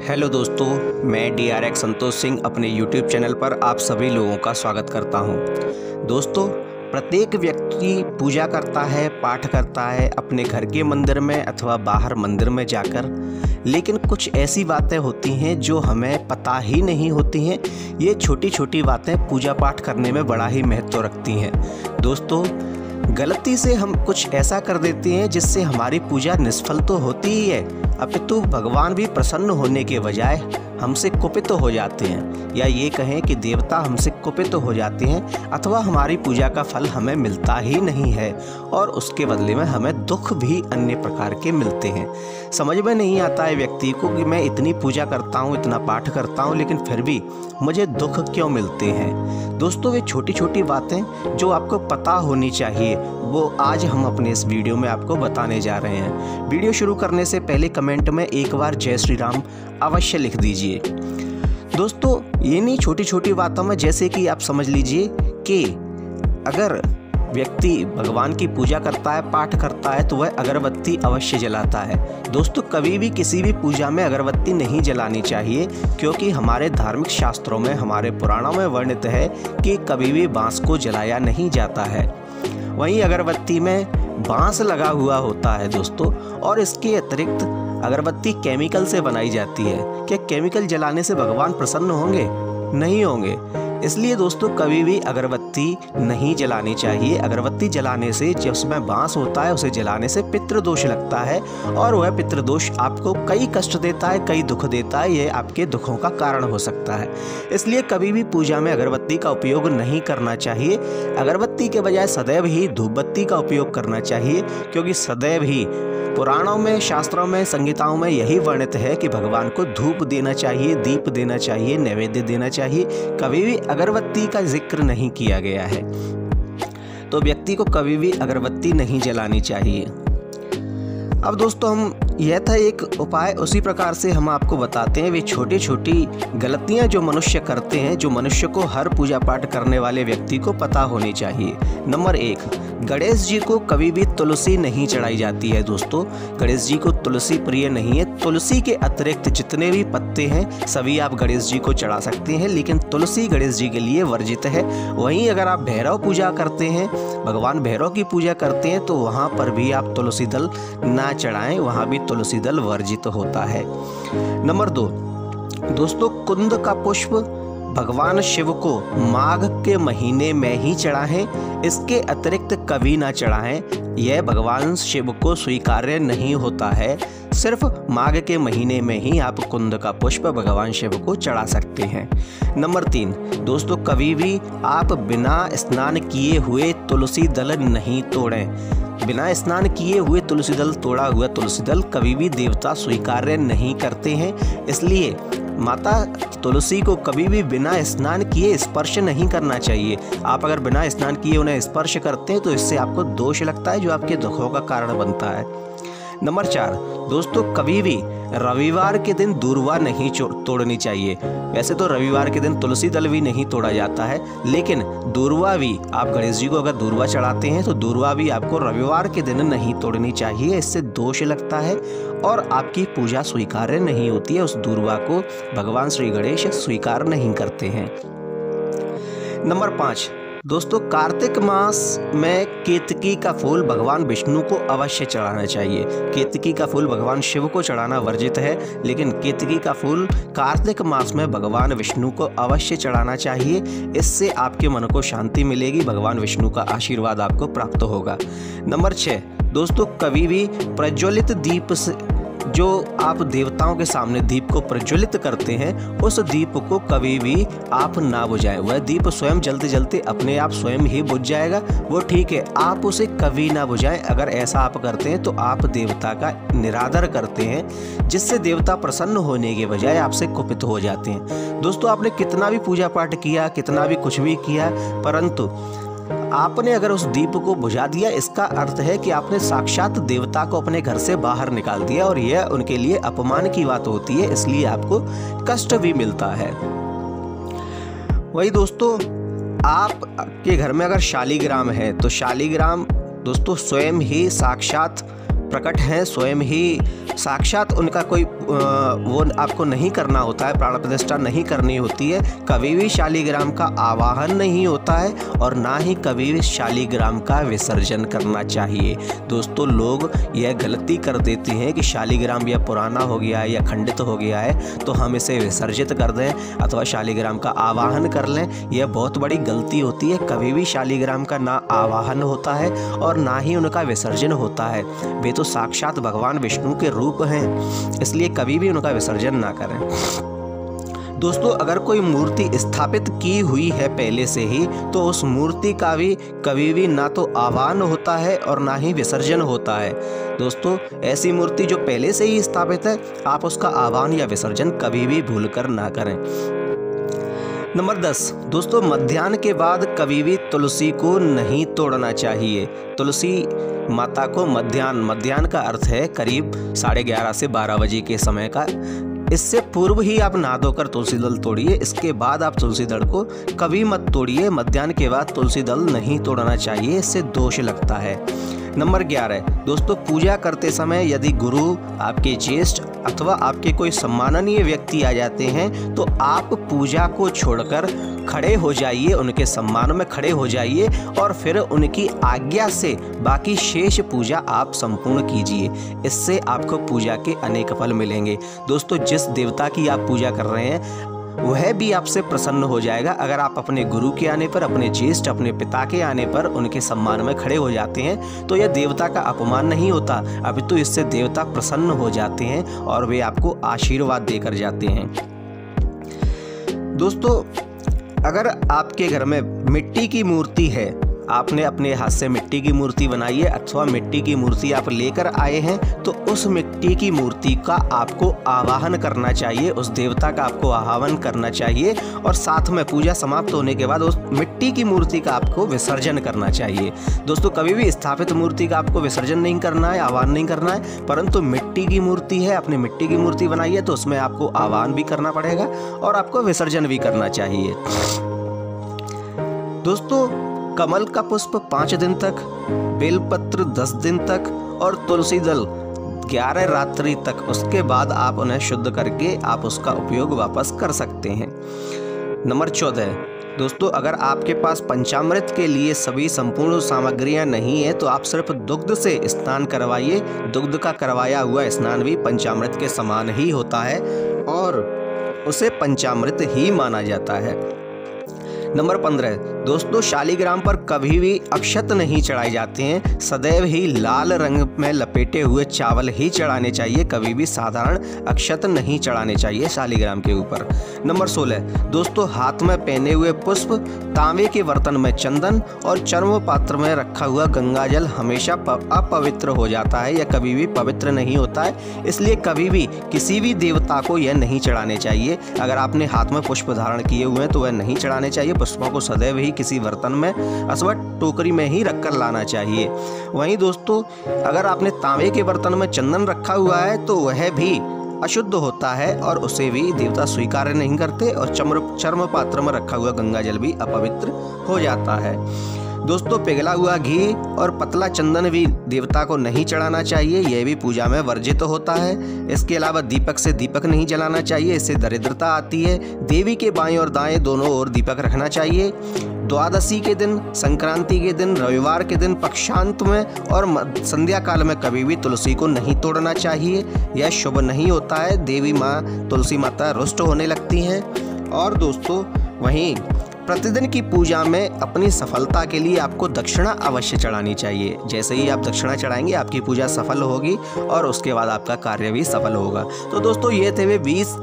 Hello दोस्तों, मैं DRX Santosh Singh अपने YouTube चैनल पर आप सभी लोगों का स्वागत करता हूं। दोस्तों, प्रत्येक व्यक्ति पूजा करता है, पाठ करता है अपने घर के मंदिर में अथवा बाहर मंदिर में जाकर, लेकिन कुछ ऐसी बातें होती हैं जो हमें पता ही नहीं होती हैं। ये छोटी छोटी बातें पूजा पाठ करने में बड़ा ही महत्व रखती हैं। दोस्तों, गलती से हम कुछ ऐसा कर देते हैं जिससे हमारी पूजा निष्फल तो होती ही है, अपितु भगवान भी प्रसन्न होने के बजाय हमसे कुपित हो जाते हैं, या ये कहें कि देवता हमसे कुपित हो जाते हैं, अथवा हमारी पूजा का फल हमें मिलता ही नहीं है और उसके बदले में हमें दुख भी अन्य प्रकार के मिलते हैं। समझ में नहीं आता है व्यक्ति को कि मैं इतनी पूजा करता हूँ, इतना पाठ करता हूँ, लेकिन फिर भी मुझे दुख क्यों मिलते हैं। दोस्तों, वे छोटी छोटी बातें जो आपको पता होनी चाहिए वो आज हम अपने इस वीडियो में आपको बताने जा रहे हैं। वीडियो शुरू करने से पहले कमेंट में एक बार जय श्री राम अवश्य लिख दीजिए। दोस्तों, ये नहीं छोटी छोटी बातों में, जैसे कि आप समझ लीजिए कि अगर व्यक्ति भगवान की पूजा करता है, पाठ करता है, तो वह अगरबत्ती अवश्य जलाता है। दोस्तों, कभी भी किसी भी पूजा में अगरबत्ती नहीं जलानी चाहिए, क्योंकि हमारे धार्मिक शास्त्रों में, हमारे पुराणों में वर्णित है कि कभी भी बांस को जलाया नहीं जाता है। वहीं अगरबत्ती में बांस लगा हुआ होता है दोस्तों, और इसके अतिरिक्त अगरबत्ती केमिकल से बनाई जाती है। क्या केमिकल जलाने से भगवान प्रसन्न होंगे? नहीं होंगे। इसलिए दोस्तों, कभी भी अगरबत्ती नहीं जलानी चाहिए। अगरबत्ती जलाने से, जो उसमें बांस होता है, उसे जलाने से पितृदोष लगता है, और वह पितृदोष आपको कई कष्ट देता है, कई दुख देता है। यह आपके दुखों का कारण हो सकता है। इसलिए कभी भी पूजा में अगरबत्ती का उपयोग नहीं करना चाहिए। अगरबत्ती के बजाय सदैव ही धूप बत्ती का उपयोग करना चाहिए, क्योंकि सदैव ही पुराणों में, शास्त्रों में, संगीताओं में यही वर्णित है कि भगवान को धूप देना चाहिए, दीप देना चाहिए, नैवेद्य देना चाहिए। कभी भी अगरबत्ती का जिक्र नहीं किया गया है। तो व्यक्ति को कभी भी अगरबत्ती नहीं जलानी चाहिए। अब दोस्तों, यह था एक उपाय। उसी प्रकार से हम आपको बताते हैं वे छोटी छोटी गलतियां जो मनुष्य करते हैं, जो मनुष्य को, हर पूजा पाठ करने वाले व्यक्ति को पता होनी चाहिए। नंबर 1, गणेश जी को कभी भी तुलसी नहीं चढ़ाई जाती है। दोस्तों, गणेश जी को तुलसी प्रिय नहीं है। तुलसी के अतिरिक्त जितने भी पत्ते हैं सभी आप गणेश जी को चढ़ा सकते हैं, लेकिन तुलसी गणेश जी के लिए वर्जित है। वहीं अगर आप भैरव पूजा करते हैं, भगवान भैरव की पूजा करते हैं, तो वहाँ पर भी आप तुलसी दल ना चढ़ाएं, वहाँ भी तुलसी दल वर्जित होता है। नंबर 2, दोस्तों, कुंद का पुष्प भगवान शिव को माघ के महीने में ही चढ़ाएं, इसके अतिरिक्त कभी ना चढ़ाएं। यह भगवान शिव को स्वीकार्य नहीं होता है। सिर्फ माघ के महीने में ही आप कुंद का पुष्प भगवान शिव को चढ़ा सकते हैं। नंबर 3, दोस्तों, कभी भी आप बिना स्नान किए हुए तुलसी दल नहीं तोड़ें। बिना स्नान किए हुए तुलसी दल, तोड़ा हुआ तुलसी दल कभी भी देवता स्वीकार्य नहीं करते हैं। इसलिए माता तुलसी को कभी भी बिना स्नान किए स्पर्श नहीं करना चाहिए। आप अगर बिना स्नान किए उन्हें स्पर्श करते हैं तो इससे आपको दोष लगता है, जो आपके दुखों का कारण बनता है। नंबर 4, दोस्तों, कभी भी रविवार के दिन दूर्वा नहीं तोड़नी चाहिए। वैसे तो रविवार के दिन तुलसी दल भी नहीं तोड़ा जाता है, लेकिन दूर्वा भी, आप गणेश जी को अगर दूर्वा चढ़ाते हैं तो दूर्वा भी आपको रविवार के दिन नहीं तोड़नी चाहिए। इससे दोष लगता है और आपकी पूजा स्वीकार्य नहीं होती है। उस दूर्वा को भगवान श्री गणेश स्वीकार नहीं करते हैं। नंबर 5, दोस्तों, कार्तिक मास में केतकी का फूल भगवान विष्णु को अवश्य चढ़ाना चाहिए। केतकी का फूल भगवान शिव को चढ़ाना वर्जित है, लेकिन केतकी का फूल कार्तिक मास में भगवान विष्णु को अवश्य चढ़ाना चाहिए। इससे आपके मन को शांति मिलेगी, भगवान विष्णु का आशीर्वाद आपको प्राप्त होगा। नंबर 6, दोस्तों, कभी भी प्रज्वलित दीप से, जो आप देवताओं के सामने दीप को प्रज्वलित करते हैं, उस दीप को कभी भी आप ना बुझाएं। वह दीप स्वयं जलते जलते अपने आप स्वयं ही बुझ जाएगा, वो ठीक है, आप उसे कभी ना बुझाएं। अगर ऐसा आप करते हैं तो आप देवता का निरादर करते हैं, जिससे देवता प्रसन्न होने के बजाय आपसे कुपित हो जाते हैं। दोस्तों, आपने कितना भी पूजा पाठ किया, कितना भी कुछ भी किया, परंतु आपने अगर उस दीप को बुझा दिया, इसका अर्थ है कि आपने साक्षात देवता को अपने घर से बाहर निकाल दिया, और यह उनके लिए अपमान की बात होती है। इसलिए आपको कष्ट भी मिलता है। वही दोस्तों, आपके घर में अगर शालिग्राम है तो शालिग्राम दोस्तों स्वयं ही साक्षात प्रकट हैं, स्वयं ही साक्षात उनका कोई वो आपको नहीं करना होता है, प्राण प्रतिष्ठा नहीं करनी होती है, कभी भी शालिग्राम का आवाहन नहीं होता है और ना ही कभी भी शालिग्राम का विसर्जन करना चाहिए। दोस्तों, लोग यह गलती कर देते हैं कि शालिग्राम या पुराना हो गया है या खंडित हो गया है तो हम इसे विसर्जित कर दें अथवा शालिग्राम का आवाहन कर लें। यह बहुत बड़ी गलती होती है। कभी भी शालिग्राम का ना आवाहन होता है और ना ही उनका विसर्जन होता है। वे तो साक्षात भगवान विष्णु के रूप हैं, इसलिए कभी भी उनका विसर्जन ना करें। दोस्तों, अगर कोई मूर्ति स्थापित की हुई है पहले से ही तो उस मूर्ति का भी कभी भी ना तो आह्वान होता है और ना ही विसर्जन होता है। दोस्तों, ऐसी मूर्ति जो पहले से ही स्थापित है, आप उसका आह्वान या विसर्जन कभी भी भूलकर ना करें। नंबर 10 दोस्तों, मध्याह्न के बाद कभी भी तुलसी को नहीं तोड़ना चाहिए। तुलसी माता को मध्याह्न का अर्थ है करीब 11:30 से 12 बजे के समय का। इससे पूर्व ही आप नहा धोकर तुलसी दल तोड़िए। इसके बाद आप तुलसी दल को कभी मत तोड़िए। मध्याह्न के बाद तुलसी दल नहीं तोड़ना चाहिए, इससे दोष लगता है। नंबर 11 दोस्तों, पूजा करते समय यदि गुरु, आपके ज्येष्ठ अथवा आपके कोई सम्माननीय व्यक्ति आ जाते हैं तो आप पूजा को छोड़कर खड़े हो जाइए, उनके सम्मान में खड़े हो जाइए और फिर उनकी आज्ञा से बाकी शेष पूजा आप संपूर्ण कीजिए। इससे आपको पूजा के अनेक फल मिलेंगे। दोस्तों, जिस देवता की आप पूजा कर रहे हैं वह भी आपसे प्रसन्न हो जाएगा। अगर आप अपने गुरु के आने पर, अपने ज्येष्ठ, अपने पिता के आने पर उनके सम्मान में खड़े हो जाते हैं तो यह देवता का अपमान नहीं होता, अभी तो इससे देवता प्रसन्न हो जाते हैं और वे आपको आशीर्वाद देकर जाते हैं। दोस्तों, अगर आपके घर में मिट्टी की मूर्ति है, आपने अपने हाथ से मिट्टी की मूर्ति बनाई है अथवा मिट्टी की मूर्ति आप लेकर आए हैं तो उस मिट्टी की मूर्ति का आपको आवाहन करना चाहिए, उस देवता का आपको आह्वान करना चाहिए और साथ में पूजा समाप्त होने के बाद उस मिट्टी की मूर्ति का आपको विसर्जन करना चाहिए। दोस्तों, कभी भी स्थापित मूर्ति का आपको विसर्जन नहीं करना है, आह्वान नहीं करना है, परंतु मिट्टी की मूर्ति है, अपनी मिट्टी की मूर्ति बनाई है तो उसमें आपको आह्वान भी करना पड़ेगा और आपको विसर्जन भी करना चाहिए। दोस्तों, कमल का पुष्प 5 दिन तक, बेलपत्र 10 दिन तक और तुलसी दल 11 रात्रि तक, उसके बाद आप उन्हें शुद्ध करके आप उसका उपयोग वापस कर सकते हैं। नंबर 14 दोस्तों, अगर आपके पास पंचामृत के लिए सभी संपूर्ण सामग्रियां नहीं है तो आप सिर्फ दुग्ध से स्नान करवाइए। दुग्ध का करवाया हुआ स्नान भी पंचामृत के समान ही होता है और उसे पंचामृत ही माना जाता है। नंबर 15 दोस्तों, शालिग्राम पर कभी भी अक्षत नहीं चढ़ाए जाते हैं। सदैव ही लाल रंग में लपेटे हुए चावल ही चढ़ाने चाहिए, कभी भी साधारण अक्षत नहीं चढ़ाने चाहिए शालिग्राम के ऊपर। नंबर 16 दोस्तों, हाथ में पहने हुए पुष्प, तांबे के बर्तन में चंदन और चर्म पात्र में रखा हुआ गंगा जल हमेशा अपवित्र हो जाता है या कभी भी पवित्र नहीं होता है, इसलिए कभी भी किसी भी देवता को यह नहीं चढ़ाने चाहिए। अगर आपने हाथ में पुष्प धारण किए हुए हैं तो वह नहीं चढ़ाने चाहिए। पुष्पों को सदैव ही किसी बर्तन में अथवा टोकरी में ही रखकर लाना चाहिए। वहीं दोस्तों, अगर आपने तांबे के बर्तन में चंदन रखा हुआ है तो वह भी अशुद्ध होता है और उसे भी देवता स्वीकार नहीं करते और चर्म पात्र में रखा हुआ गंगा जल भी अपवित्र हो जाता है। दोस्तों, पिघला हुआ घी और पतला चंदन भी देवता को नहीं चढ़ाना चाहिए, यह भी पूजा में वर्जित होता है। इसके अलावा दीपक से दीपक नहीं जलाना चाहिए, इससे दरिद्रता आती है। देवी के बाएं और दाएं दोनों ओर दीपक रखना चाहिए। द्वादशी के दिन, संक्रांति के दिन, रविवार के दिन, पक्षांत में और संध्या काल में कभी भी तुलसी को नहीं तोड़ना चाहिए, यह शुभ नहीं होता है। देवी माँ तुलसी माता रुष्ट होने लगती हैं। और दोस्तों, वहीं प्रतिदिन की पूजा में अपनी सफलता के लिए आपको दक्षिणा अवश्य चढ़ानी चाहिए। जैसे ही आप दक्षिणा चढ़ाएंगे आपकी पूजा सफल होगी और उसके बाद आपका कार्य भी सफल होगा। तो दोस्तों, ये थे वे 20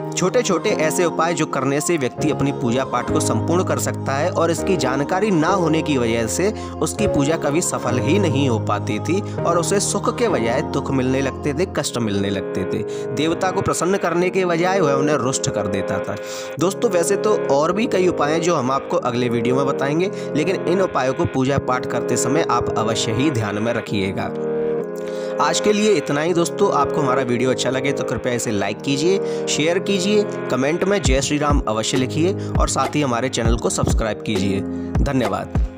छोटे छोटे ऐसे उपाय जो करने से व्यक्ति अपनी पूजा पाठ को संपूर्ण कर सकता है और इसकी जानकारी ना होने की वजह से उसकी पूजा कभी सफल ही नहीं हो पाती थी और उसे सुख के बजाय दुख मिलने लगते थे, कष्ट मिलने लगते थे। देवता को प्रसन्न करने के बजाय वह उन्हें रुष्ट कर देता था। दोस्तों, वैसे तो और भी कई उपाय हैं जो हम आपको अगले वीडियो में बताएंगे, लेकिन इन उपायों को पूजा पाठ करते समय आप अवश्य ही ध्यान में रखिएगा। आज के लिए इतना ही दोस्तों। आपको हमारा वीडियो अच्छा लगे तो कृपया इसे लाइक कीजिए, शेयर कीजिए, कमेंट में जय श्री राम अवश्य लिखिए और साथ ही हमारे चैनल को सब्सक्राइब कीजिए। धन्यवाद।